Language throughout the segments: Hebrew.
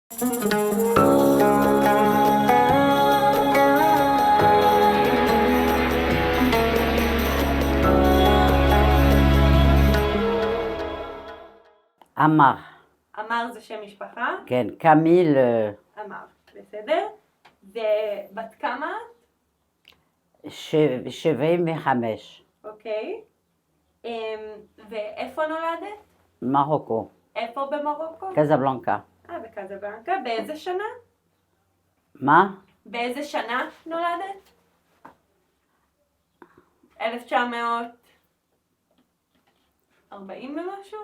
עמר. עמר זה שם משפחה? כן, קמיל. עמר, בסדר. ובת כמה? 75. אוקיי. ואיפה נולדת? מרוקו. איפה במרוקו? קזבלנקה. בקזבלנקה. באיזה שנה? מה? באיזה שנה נולדת? 1940 ומשהו?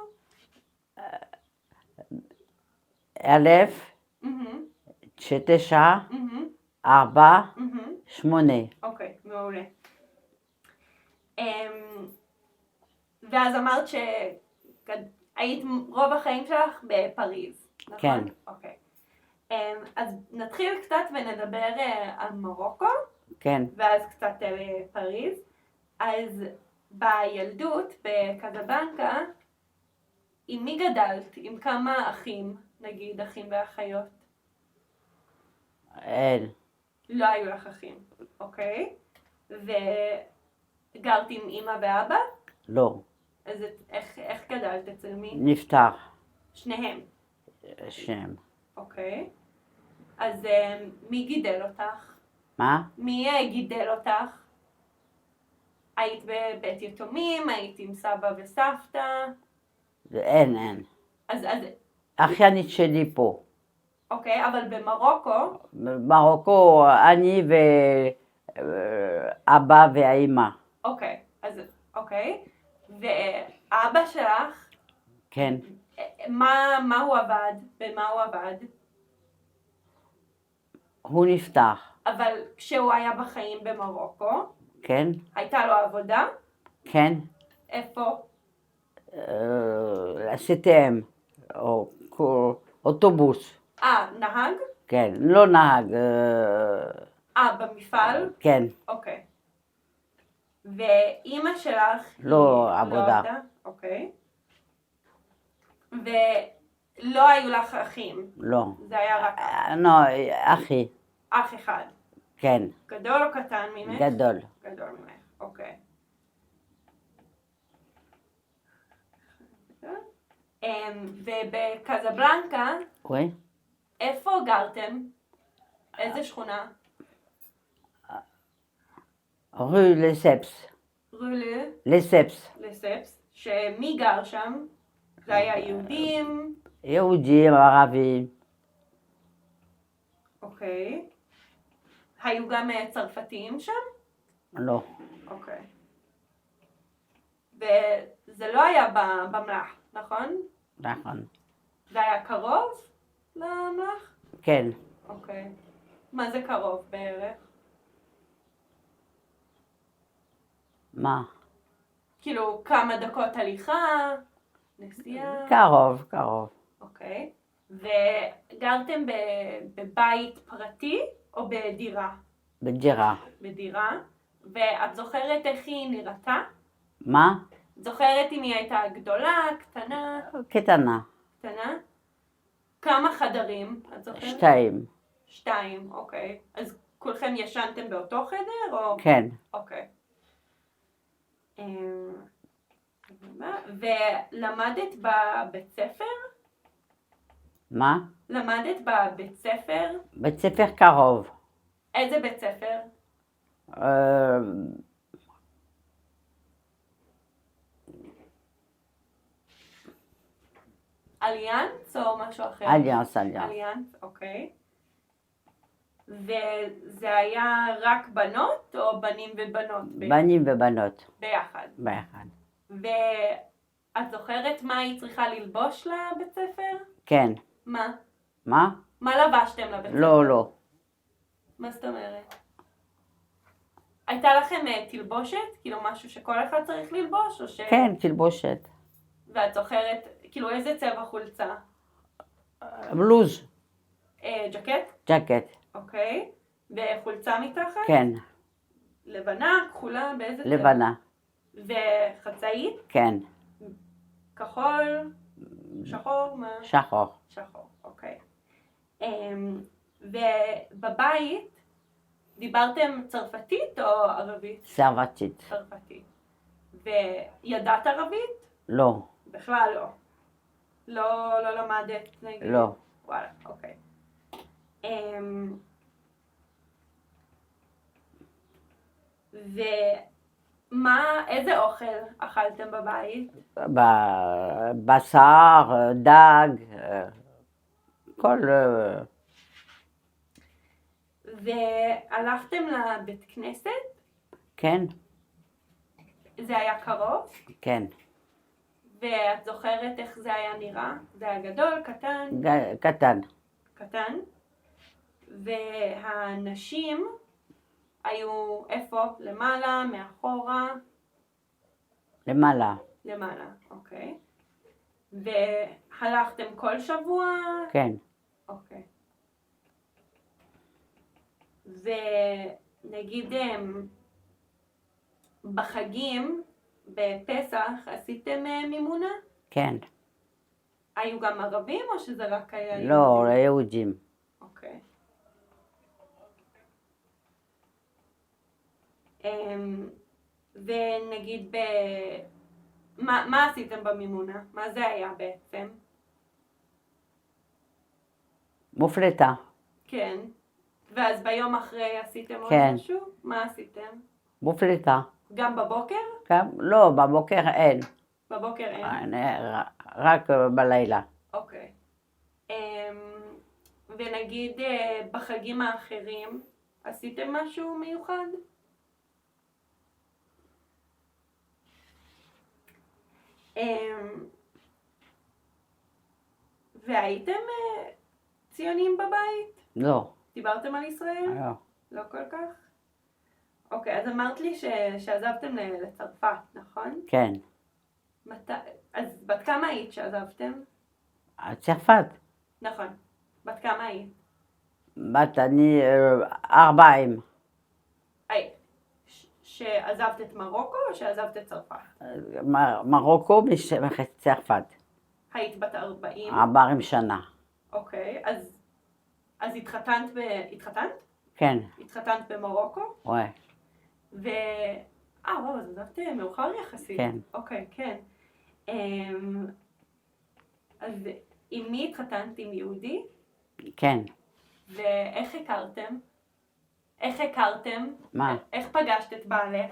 1948. אוקיי, מעולה. ואז אמרת שהיית רוב החיים שלך בפריז, נכון? כן. אוקיי. אז נתחיל קצת ונדבר על מרוקו, כן. ואז קצת על פריז. אז בילדות בקזבלנקה, עם מי גדלת? עם כמה אחים, נגיד אחים ואחיות? אין. לא היו לך אחים, אוקיי? וגרת עם אמא ואבא? לא. אז איך גדלת אצל מי? נפטר. שניהם. שניהם. אוקיי. אז מי גידל אותך? מה? מי גידל אותך? היית בבית יתומים? היית עם סבא וסבתא? אין. אז אחיינית שלי פה. אוקיי, אבל במרוקו? במרוקו אני ואבא והאימא. אוקיי, אז אוקיי. ואבא שלך? כן. מה הוא עבד? במה הוא עבד? הוא נפטר. אבל כשהוא היה בחיים במרוקו? כן. הייתה לו עבודה? כן. איפה? CTM, או אוטובוס. נהג? כן, לא נהג. במפעל? כן. אוקיי. ואימא שלך? לא עבודה. אוקיי. ולא היו לך אחים? לא. זה היה רק לא, אחי. אח אחד? כן. גדול או קטן ממך? גדול. גדול ממך, אוקיי. ובקזבלנקה, Oui. איפה גרתם? איזה שכונה? rue לספס. רולה? לספס. לספס. שמי גר שם? זה היה יהודים? יהודים, ערבים. אוקיי. היו גם צרפתיים שם? לא. אוקיי. וזה לא היה במלח, נכון? נכון. זה היה קרוב למלח? כן. אוקיי. מה זה קרוב בערך? מה? כאילו כמה דקות הליכה? נסיעה? קרוב. אוקיי. וגרתם בבית פרטי או בדירה? בדירה. בדירה. ואת זוכרת איך היא נראתה? מה? זוכרת אם היא הייתה גדולה, קטנה? קטנה. קטנה? כמה חדרים? את זוכרת? 2. 2, אוקיי. אז כולכם ישנתם באותו חדר או? כן. אוקיי. ולמדת בבית ספר? מה? למדת בבית ספר? בית ספר קרוב. איזה בית ספר? אליאנס או משהו אחר? אליאנס. אליאנס, אוקיי. וזה היה רק בנות או בנים ובנות? בנים ובנות. ביחד. ואת זוכרת מה היא צריכה ללבוש לבית ספר? כן. מה? מה? מה לבשתם לבית ספר? לא. מה זאת אומרת? הייתה לכם תלבושת? כאילו משהו שכל אחד צריך ללבוש? או כן, תלבושת. ואת זוכרת, כאילו איזה צבע חולצה? בלוז. ג'קט? אוקיי. וחולצה מתחת? כן. לבנה, כחולה, באיזה צבע? לבנה. וחצאית? כן. כחול? שחור? מה? שחור. שחור, אוקיי. ובבית דיברתם צרפתית או ערבית? צרפתית. צרפתית. וידעת ערבית? לא, בכלל לא. לא למדת נגיד? לא. וואלה, אוקיי. איזה אוכל אכלתם בבית? בשר, דג, כל... והלכתם לבית כנסת? כן, זה היה קרוב? כן. ואת זוכרת איך זה היה נראה? זה היה גדול, קטן? קטן. קטן. והנשים היו איפה? למעלה, מאחורה? למעלה. למעלה, אוקיי. והלכתם כל שבוע? כן. אוקיי. ונגיד בחגים, בפסח, עשיתם מימונה? כן. היו גם ערבים או שזה רק היה יהודים? לא, יהודים. אוקיי. ונגיד מה עשיתם במימונה? מה זה היה בעצם? מופלטה. כן. ואז ביום אחרי עשיתם עוד כן. משהו? מה עשיתם? מופלטה. גם בבוקר? גם? לא, בבוקר אין. בבוקר אין. רק בלילה. אוקיי. ונגיד בחגים האחרים, עשיתם משהו מיוחד? והייתם ציונים בבית? לא. דיברתם על ישראל? לא. לא כל כך? אוקיי, אז אמרת לי שעזבתם לצרפת, נכון? כן. אז בת כמה היית שעזבתם? צרפת. נכון. בת כמה היית? אני 40. שעזבת את מרוקו או שעזבת את צרפת? מרוקו צרפת. היית בת 40? 40 שנה. אוקיי, אז התחתנת כן. התחתנת במרוקו? וואי. וואו, אז עזבת מאוחר יחסית. כן. אוקיי, כן. אז עם מי התחתנת? עם יהודי? כן. ואיך הכרתם? איך הכרתם? מה? איך פגשת את בעלך?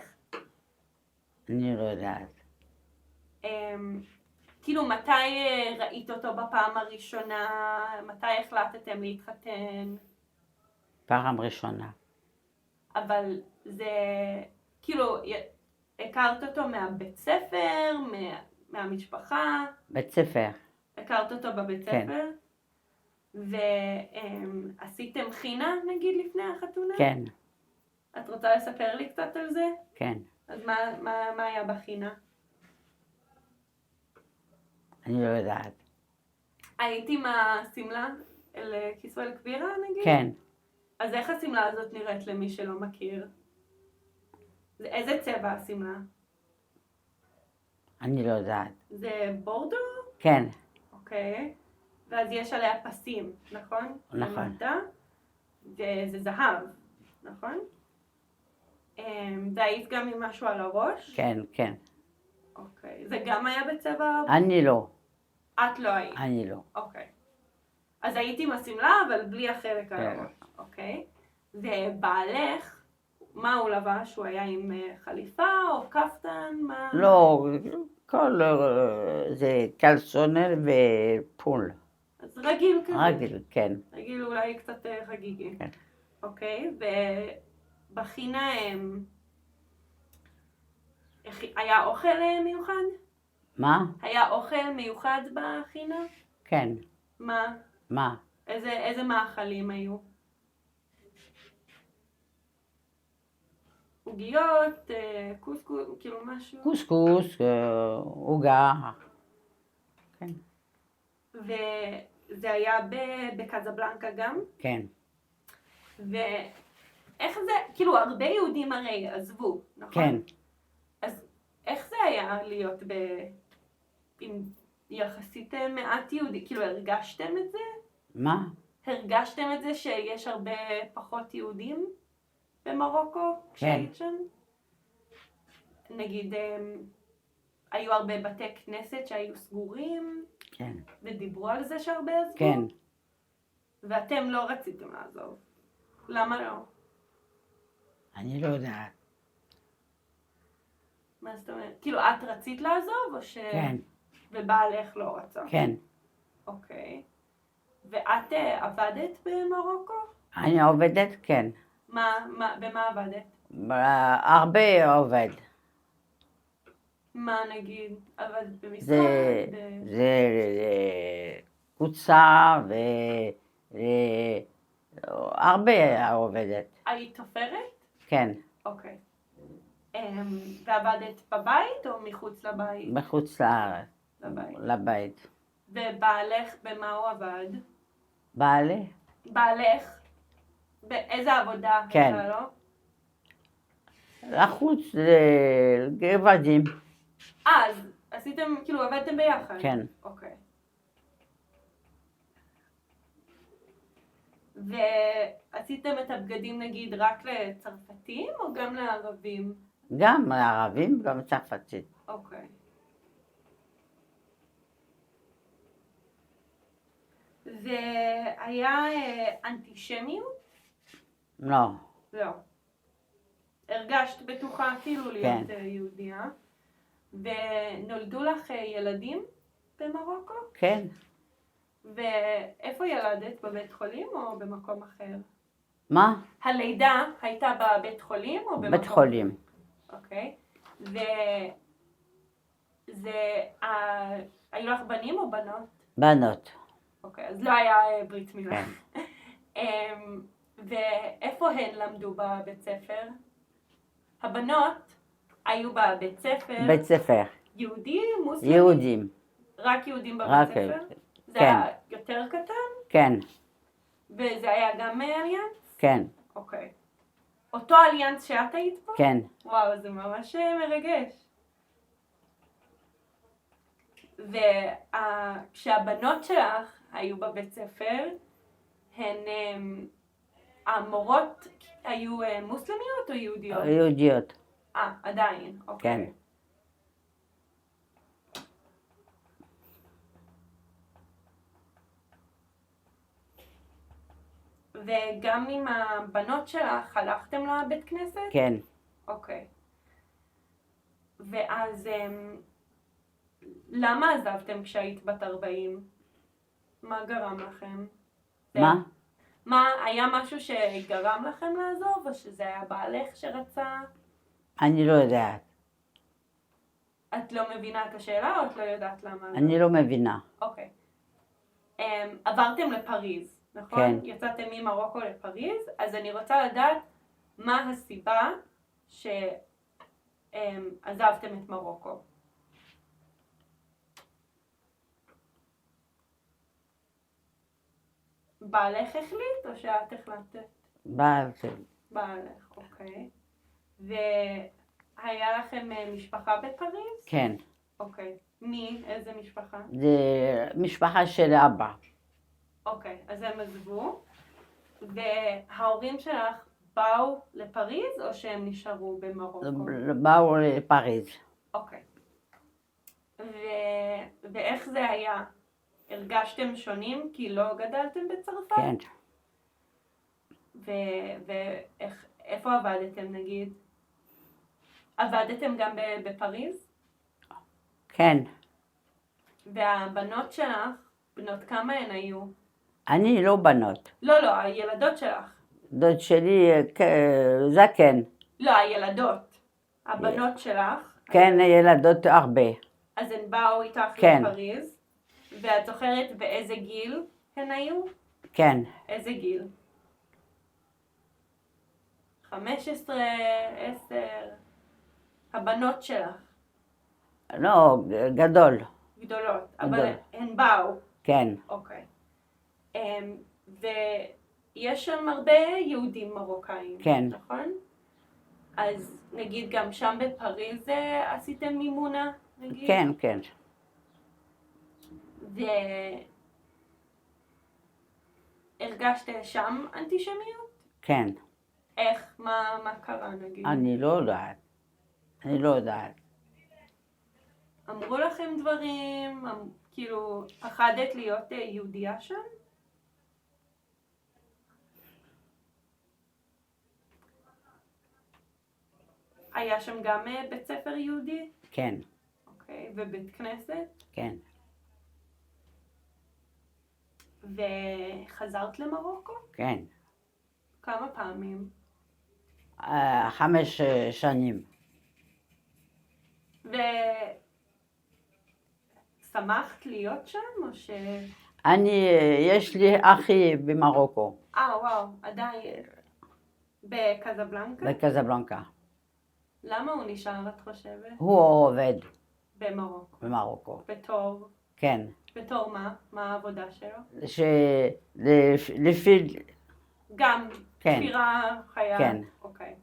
אני לא יודעת. כאילו, מתי ראית אותו בפעם הראשונה? מתי החלטתם להתחתן? פעם ראשונה. אבל זה, כאילו, הכרת אותו מהבית ספר, מהמשפחה? בית ספר. הכרת אותו בבית כן. ספר? ועשיתם חינה, נגיד, לפני החתונה? כן. את רוצה לספר לי קצת על זה? כן. אז מה היה בחינה? אני לא יודעת. היית עם השמלה אל כיסוי אל-כבירה, נגיד? כן. אז איך השמלה הזאת נראית למי שלא מכיר? איזה צבע השמלה? אני לא יודעת. זה בורדו? כן. אוקיי. ואז יש עליה פסים, נכון? נכון. למטה. וזה זהב, נכון? והיית גם עם משהו על הראש? כן, כן. אוקיי. זה גם היה בצבע? אני לא. את לא היית? אני לא. אוקיי. אז היית עם השמלה, אבל בלי החלק על כן. הראש. אוקיי. ובעלך, מה הוא לבש? הוא היה עם חליפה או כפתן? מה? לא, כל זה קלסונר ופול. אז רגיל כזה. רגיל, כן. רגיל אולי קצת חגיגי. כן. אוקיי. ובחינה היה אוכל מיוחד? מה? היה אוכל מיוחד בחינה? כן. מה? מה? איזה מאכלים היו? עוגיות, קוסקוס, כאילו משהו? קוסקוס, עוגה. כן. וזה היה בקזבלנקה גם? כן. ואיך זה, כאילו הרבה יהודים הרי עזבו, נכון? כן. אז איך זה היה להיות עם יחסית מעט יהודי? כאילו הרגשתם את זה? מה? הרגשתם את זה שיש הרבה פחות יהודים במרוקו כשהיית שם? נגיד, היו הרבה בתי כנסת שהיו סגורים, כן, ודיברו על זה שהרבה עזבו? כן. ואתם לא רציתם לעזוב. למה לא? אני לא יודעת. מה זאת אומרת? כאילו, את רצית לעזוב, או ש... כן, ובעלך לא רצה? כן. אוקיי. ואת עבדת במרוקו? אני עובדת, כן. במה עבדת? הרבה עובד. מה נגיד? עבדת במשרד? זה קוצה הרבה עובדת. היית תופרת? כן, אוקיי. ועבדת בבית או מחוץ לבית? מחוץ לארץ, לבית. לבית. ובעלך, במה הוא עבד? בעלי? בעלך? באיזה עבודה כן. הייתה לו? לחוץ לגבדים. אז עשיתם, כאילו עבדתם ביחד? כן. אוקיי. ועשיתם את הבגדים נגיד רק לצרפתים או גם לערבים? גם ערבים, גם צרפתית. אוקיי. והיה אנטישמיות? לא. לא. הרגשת בטוחה כאילו להיות יהודייה? ונולדו לך ילדים במרוקו? כן. ואיפה ילדת? בבית חולים או במקום אחר? מה? הלידה הייתה בבית חולים או במקום? בית חולים. אוקיי. היו לך בנים או בנות? בנות. אוקיי, אז לא היה ברית מילה. כן. ואיפה הן למדו בבית ספר? הבנות היו בבית ספר. בית ספר. יהודים, מוסלמים? יהודים. רק יהודים בבית רק ספר? יהודים. זה כן. היה יותר קטן? כן, וזה היה גם אליאנס? כן, אוקיי. אותו אליאנס שאת היית פה? כן. וואו, זה ממש מרגש. וכשהבנות שלך היו בבית ספר, המורות היו מוסלמיות או יהודיות? יהודיות. עדיין, אוקיי. כן. וגם עם הבנות שלך הלכתם לבית כנסת? כן. אוקיי. ואז למה עזבתם כשהיית בת 40? מה גרם לכם? מה? מה, היה משהו שגרם לכם לעזוב, או שזה היה בעלך שרצה? אני לא יודעת. את לא מבינה את השאלה, או את לא יודעת למה? אני לא מבינה. אוקיי. עברתם לפריז, נכון? כן. יצאתם ממרוקו לפריז, אז אני רוצה לדעת מה הסיבה שעזבתם את מרוקו. בעלך החליט או שאת החלטת? בעלך, אוקיי. והיה לכם משפחה בפריז? כן. אוקיי. מי? איזה משפחה? זה משפחה של אבא. אוקיי, אז הם עזבו. וההורים שלך באו לפריז או שהם נשארו במרוקו? באו לפריז. אוקיי. ואיך זה היה? הרגשתם שונים כי לא גדלתם בצרפת? כן. ואיפה עבדתם נגיד? עבדתם גם בפריז? כן. והבנות שלך, בנות כמה הן היו? אני לא בנות. לא, הילדות שלך. דוד שלי זקן. לא, הילדות. הבנות שלך. כן, ילדות הרבה. אז הן באו איתך כן. לפריז, ואת זוכרת באיזה גיל הן היו? כן. איזה גיל? 15, 10, הבנות שלך. לא, גדול. גדולות, אבל גדול. הן באו. כן. אוקיי. ויש שם הרבה יהודים מרוקאים, כן. נכון? אז נגיד גם שם בפריז עשיתם מימונה, נגיד? כן, כן. הרגשת שם אנטישמיות? כן. איך? מה קרה נגיד? אני לא יודעת. אני לא יודעת. אמרו לכם דברים? כאילו, פחדת להיות יהודייה שם? היה שם גם בית ספר יהודי? כן. אוקיי, ובית כנסת? כן. וחזרת למרוקו? כן. כמה פעמים? 5 שנים. ושמחת להיות שם או ש... יש לי אחי במרוקו, וואו, עדיין. בקזבלנקה? בקזבלנקה. למה הוא נשאר, את חושבת? הוא עובד במרוקו. במרוקו. בתור? כן. בתור מה? מה העבודה שלו? לפי... גם כן. תפירה חיה? כן. אוקיי.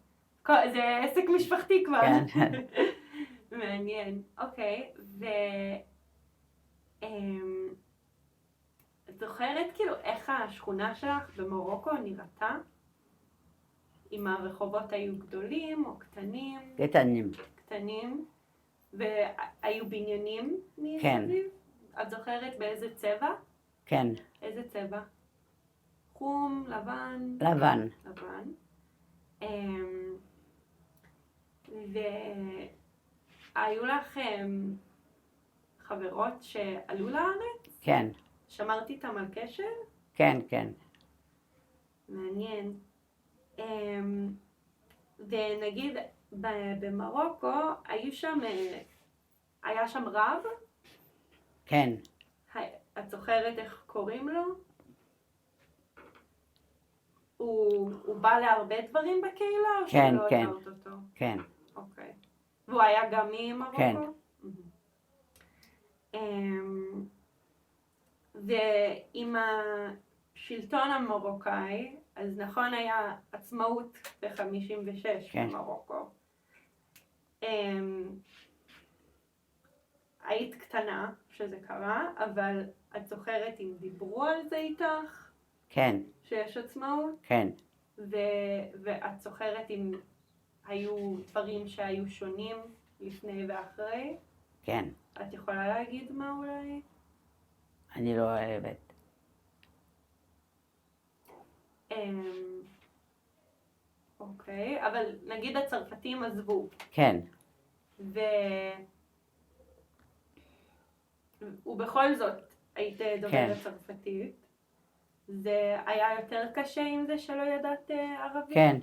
זה עסק משפחתי כבר. כן. מעניין. אוקיי, את זוכרת כאילו איך השכונה שלך במרוקו נראתה? אם הרחובות היו גדולים או קטנים? קטנים. קטנים. והיו בניינים כן. מסביב? את זוכרת באיזה צבע? כן. איזה צבע? חום, לבן? לבן. לבן. והיו לך חברות שעלו לארץ? כן. שמרת איתם על קשר? כן, כן. מעניין. ונגיד במרוקו היה שם רב? כן. את זוכרת איך קוראים לו? הוא בא להרבה דברים בקהילה או כן, שלא כן. הכרת אותו? כן. אוקיי. והוא היה גם ממרוקו? כן. ועם השלטון המרוקאי, אז נכון היה עצמאות ב-56 כן. במרוקו. היית קטנה שזה קרה, אבל את זוכרת אם דיברו על זה איתך? כן. שיש עצמאות? כן. ואת זוכרת אם היו דברים שהיו שונים לפני ואחרי? כן. את יכולה להגיד מה אולי? אני לא אוהבת. אוקיי, אבל נגיד הצרפתים עזבו. כן. ובכל זאת היית דוברת כן. צרפתית. זה היה יותר קשה עם זה שלא ידעת ערבית? כן.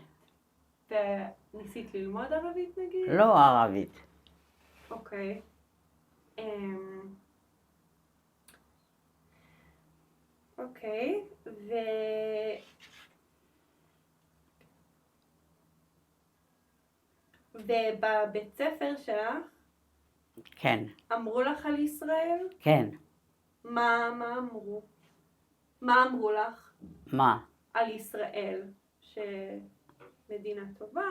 וניסית ללמוד ערבית נגיד? לא ערבית. אוקיי. אוקיי, ובבית ספר שלך כן. אמרו לך על ישראל? כן. מה אמרו? מה אמרו לך? מה? על ישראל? שמדינה טובה,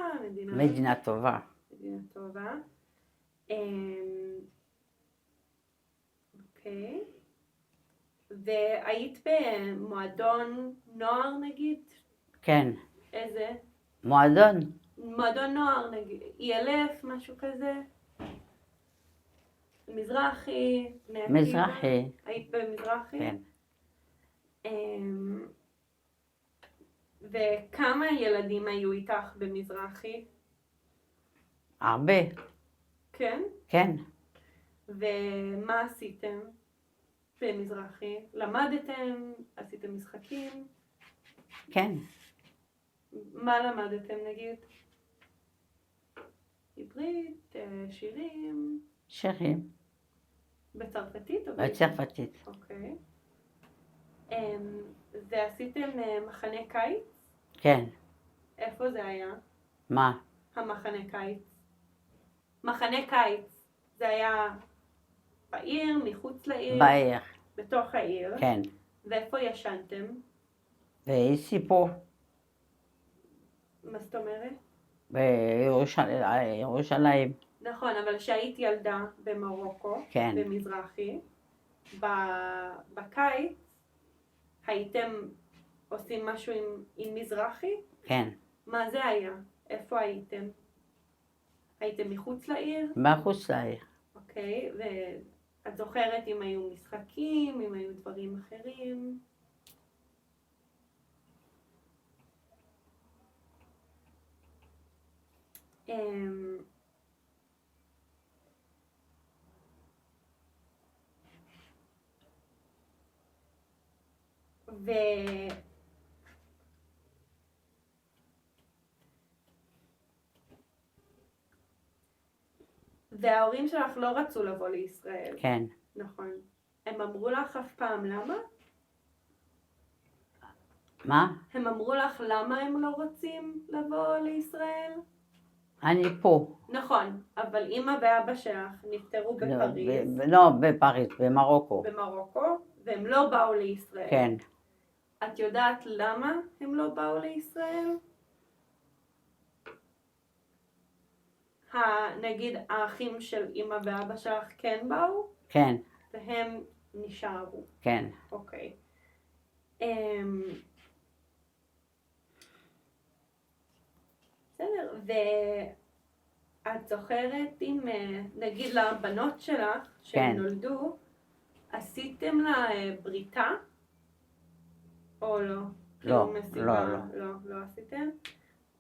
מדינה טובה. מדינה טובה. אוקיי. והיית במועדון נוער נגיד? כן. איזה? מועדון? מועדון נוער נגיד, ELF, משהו כזה? מזרחי? בני עקיבא? מזרחי. היית במזרחי? כן. וכמה ילדים היו איתך במזרחי? הרבה. כן? כן. ומה עשיתם במזרחי? למדתם? עשיתם משחקים? כן. מה למדתם נגיד? עברית, שירים? שירים. בצרפתית או בצרפתית. אוקיי. ועשיתם מחנה קיץ? כן. איפה זה היה? מה? המחנה קיץ. מחנה קיץ. זה היה בעיר, מחוץ לעיר? בעיר. בתוך העיר? כן. ואיפה ישנתם? וסיפור. מה זאת אומרת? בירושלים. נכון, אבל כשהיית ילדה במרוקו, כן. במזרחי, בקיץ הייתם עושים משהו עם מזרחי? כן. מה זה היה? איפה הייתם? הייתם מחוץ לעיר? מחוץ לעיר. אוקיי, ואת זוכרת אם היו משחקים, אם היו דברים אחרים? ו... וההורים שלך לא רצו לבוא לישראל. כן. נכון. הם אמרו לך אף פעם למה? מה? הם אמרו לך למה הם לא רוצים לבוא לישראל? אני פה. נכון, אבל אמא ואבא שלך נפטרו בפריז. לא, בפריז, במרוקו. במרוקו, והם לא באו לישראל. כן. את יודעת למה הם לא באו לישראל? נגיד האחים של אמא ואבא שלך כן באו? כן. והם נשארו. כן. אוקיי. בסדר, ואת זוכרת אם נגיד לבנות שלך שהן נולדו, עשיתם לה בריתה? או לא? לא, לא עשיתם?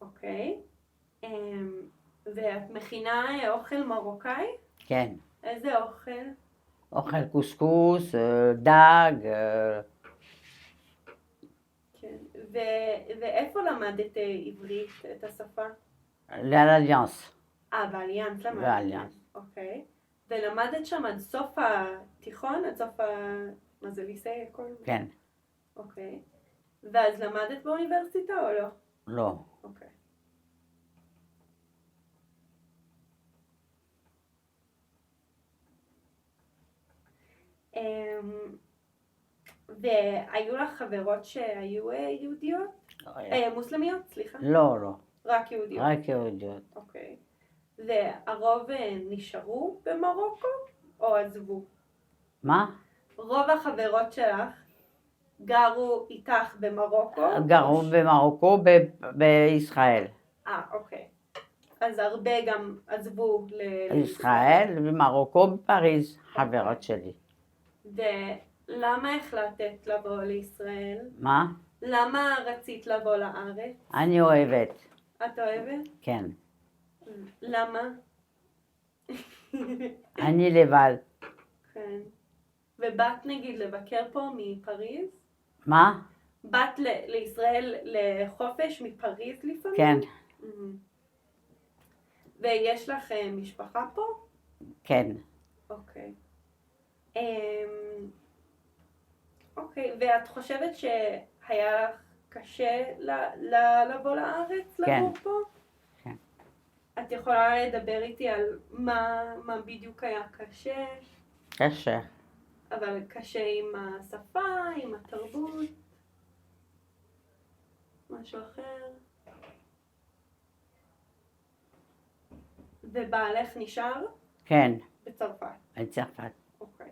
אוקיי. ואת מכינה אוכל מרוקאי? כן. איזה אוכל? אוכל קוסקוס, דג. כן. ואיפה למדת עברית, את השפה? לאליאנס. באליאנס למדת. באליאנס. אוקיי. ולמדת שם עד סוף התיכון? עד סוף מה זה ליסי? כן. אוקיי. ואז למדת באוניברסיטה או לא? לא. אוקיי. והיו לך חברות שהיו יהודיות? מוסלמיות, סליחה. לא. רק יהודיות. רק יהודיות. אוקיי. והרוב נשארו במרוקו או עזבו? מה? רוב החברות שלך גרו איתך במרוקו? גרו במרוקו, בישראל. אוקיי. אז הרבה גם עזבו לישראל, במרוקו, בפריז, חברות שלי. ולמה החלטת לבוא לישראל? מה? למה רצית לבוא לארץ? אני אוהבת. את אוהבת? כן. למה? אני לבד. כן. ובאת נגיד לבקר פה מפריז? מה? באת לישראל לחופש מפריז לפעמים? כן. ויש לך משפחה פה? כן. אוקיי. אוקיי, ואת חושבת שהיה לך קשה לבוא לארץ, לגור פה? כן. את יכולה לדבר איתי על מה בדיוק היה קשה? קשה. אבל קשה עם השפה, עם התרבות? משהו אחר? ובעלך נשאר? כן. בצרפת. בצרפת. אוקיי.